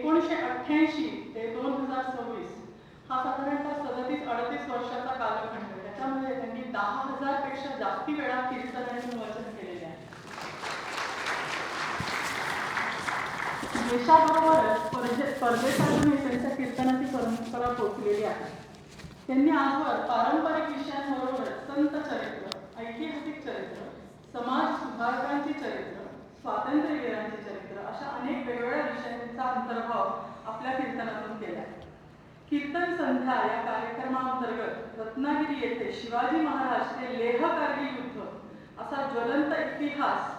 1988 ते 2026 हा साधारणतः 37-38 वर्षाचा कालखंड. त्याच्यामध्ये त्यांनी 10,000 पेक्षा जास्ती वेळा कीर्तन आणि वाचन केलेले आहे. देशाबरोबरच परदेशातूनही त्यांच्या कीर्तनाची परंपरा पोचलेली आहे. त्यांनी आजवर पारंपरिक विषयांबरोबर संत चरित्र, ऐतिहासिक चरित्र, समाज सुधारकांची चरित्र, स्वातंत्र्यवीरांची चरित्र अशा अनेक वेगवेगळ्या विषयांचा अंतर्भाव आपल्या कीर्तनातून केला. कीर्तन संध्या या कार्यक्रमाअंतर्गत रत्नागिरी येथे शिवाजी महाराज ते लेह कारगिल युद्ध असा ज्वलंत इतिहास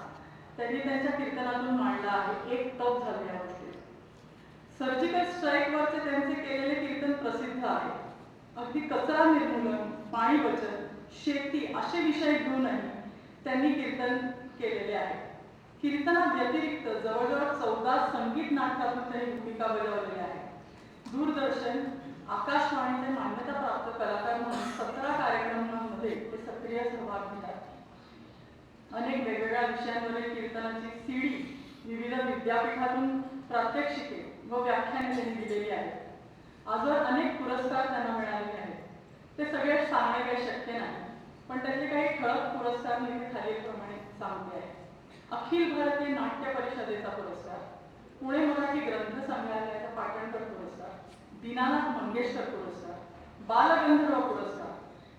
त्यांनी त्यांच्या कीर्तनातून मांडला आहे. एक तप झाले यावर्षी. सर्जिकल स्ट्राईकवरचे त्यांचे केलेले कीर्तन प्रसिद्ध आहे. अगदी कचरा निर्मूलन, पाणी बचत, शेती असे विषय घेऊनही त्यांनी कीर्तन केलेले आहे. कीर्तना व्यतिरिक्त जवळजवळ 14 संगीत नाटकातून त्यांनी भूमिका बजावलेल्या आहेत. दूरदर्शन, आकाशवाणीचे मान्यताप्राप्त कलाकार म्हणून 17 कार्यक्रमांमध्ये ते सक्रिय सहभाग घेतात. अनेक वेगवेगळ्या विषयांवरील कीर्तनाची सीडी विविध विद्यापीठातून प्रात्यक्षिके व व्याख्याने त्यांनी दिलेली आहेत. आजवर अनेक पुरस्कार त्यांना मिळालेले आहेत. ते सगळे सांगणे काही शक्य नाही, पण त्यातले काही ठळक पुरस्कार मी इथे खालीलप्रमाणे सांगते आहे. अखिल भारतीय नाट्य परिषदेचा पुरस्कार, पुणे मराठी ग्रंथ संग्रहालयाचा पाटणकर पुरस्कार, दीनानाथ मंगेशकर पुरस्कार, बालगंधर्व पुरस्कार,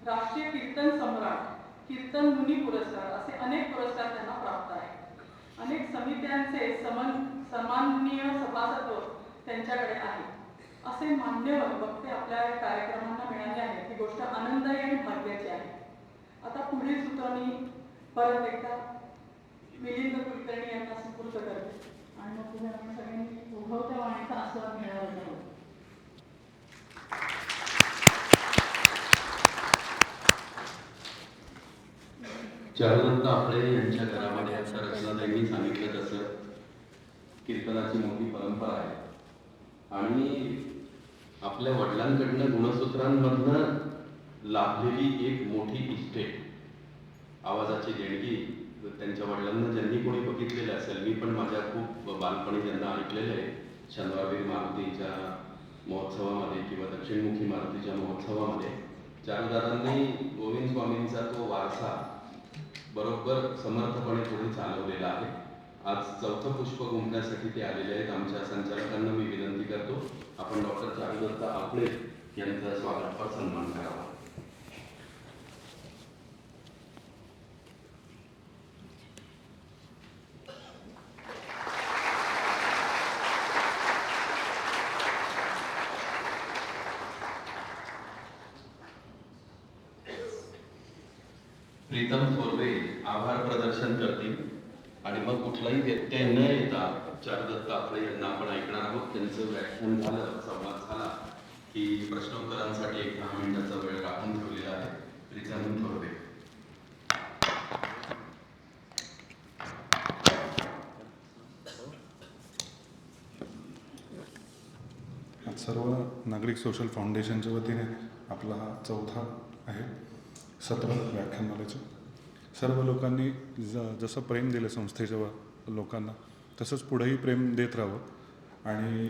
राष्ट्रीय कीर्तन सम्राट, कीर्तन मुनी पुरस्कार असे अनेक पुरस्कार त्यांना प्राप्त आहेत. अनेक समित्यांचे सन्माननीय सभासत्व त्यांच्याकडे आहे. असे मान्यवर वक्ते आपल्या कार्यक्रमांना मिळाले आहेत. ही गोष्ट आनंदायी आणि भाग्याची आहे. आता पुढील सूत्र मी परत एकदा मिलिंद कुलकर्णी यांना सुपूर्द करते आणि मग पुढे आपण सगळ्यांनी उभवत्या वाणीचा आस्वाद घेणार आहोत. चारुदत्त आपळे यांच्या घरामध्ये आता रत्नाताईंनी सांगितलं तसं कीर्तनाची मोठी परंपरा आहे आणि आपल्या वडिलांकडनं गुणसूत्रांमधनं लाभलेली एक मोठी इस्टेट, आवाजाची देणगी त्यांच्या वडिलांना ज्यांनी कोणी बघितलेलं असेल, मी पण माझ्या खूप बालपणी ज्यांना ऐकलेलं आहे, शनिवारवीर मारुतीच्या महोत्सवामध्ये किंवा दक्षिणमुखी मारुतीच्या महोत्सवामध्ये चारुदादांनी गोविंद स्वामींचा तो वारसा बरोबर समर्थपणे पुढे चालवलेला आहे. आज 4थं पुष्प गुंफण्यासाठी ते आलेले आहेत. आमच्या संचालकांना मी विनंती करतो, आपण डॉक्टर चारुदत्त आपळे यांचा स्वागतपर सन्मान करावा. प्रीतम थोरवे आभार प्रदर्शन करतील आणि मग कुठलाही व्यत्यय न येता चारुदत्त आपळे यांना आपण ऐकणार आहोत. त्यांचं व्याख्यान झालं, संवाद झाला की प्रश्नोत्तरांसाठी एक 10 मिनिटाचा वेळ राखून ठेवलेला आहे. प्रीतम थोरवे. सर्व नागरिक सोशल फाउंडेशनच्या वतीने आपला हा 4था आहे सत्र व्याख्यानमालेचं. सर्व लोकांनी जसं प्रेम दिलं संस्थेच्या लोकांना, तसंच पुढेही प्रेम देत राहावं. आणि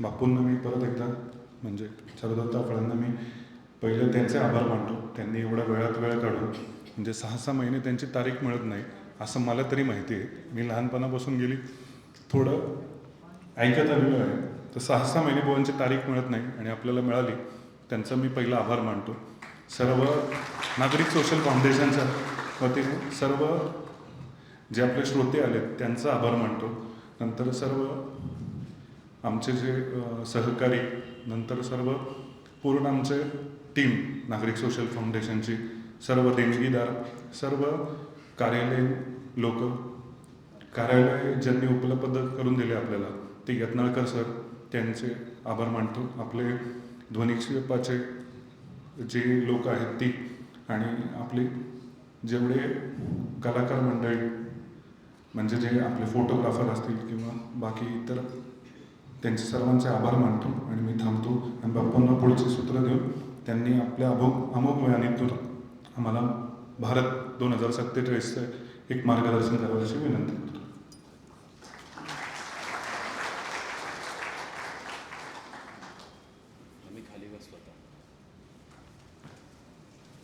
बापूंना मी परत एकदा म्हणजे चारुदत्त आपळांना मी पहिले त्यांचे आभार मानतो. त्यांनी एवढ्या वेळात वेळ काढून, म्हणजे 6-6 महिने त्यांची तारीख मिळत नाही असं मला तरी माहिती आहे. मी लहानपणापासून गेली थोडं ऐकत आलेलो आहे, तर 6-6 महिने बुवांची तारीख मिळत नाही आणि आपल्याला मिळाली. त्यांचा मी पहिला आभार मानतो. सर्व नागरिक सोशल फाउंडेशनच्या वतीने सर्व जे आपले श्रोते आलेत त्यांचा आभार मानतो. नंतर सर्व आमचे जे सहकारी, नंतर सर्व पूर्ण आमचे टीम नागरिक सोशल फाउंडेशनची, सर्व देणगीदार, सर्व कार्यालयीन लोक, कार्यालय ज्यांनी उपलब्ध करून दिले आपल्याला, ते यत्नाळकर सर, त्यांचे आभार मानतो. आपले ध्वनिक्षेपाचे जे लोक आहेत ती, आणि आपले जेवढे कलाकार मंडळी, म्हणजे जे आपले फोटोग्राफर असतील किंवा बाकी इतर, त्यांचे सर्वांचे आभार मानतो. आणि मी थांबतो आणि बाप्पांना पुढचे सूत्र देऊन त्यांनी आपल्या अमोघ वाणीतून आम्हाला भारत 2047 एक मार्गदर्शन करावयाची विनंती.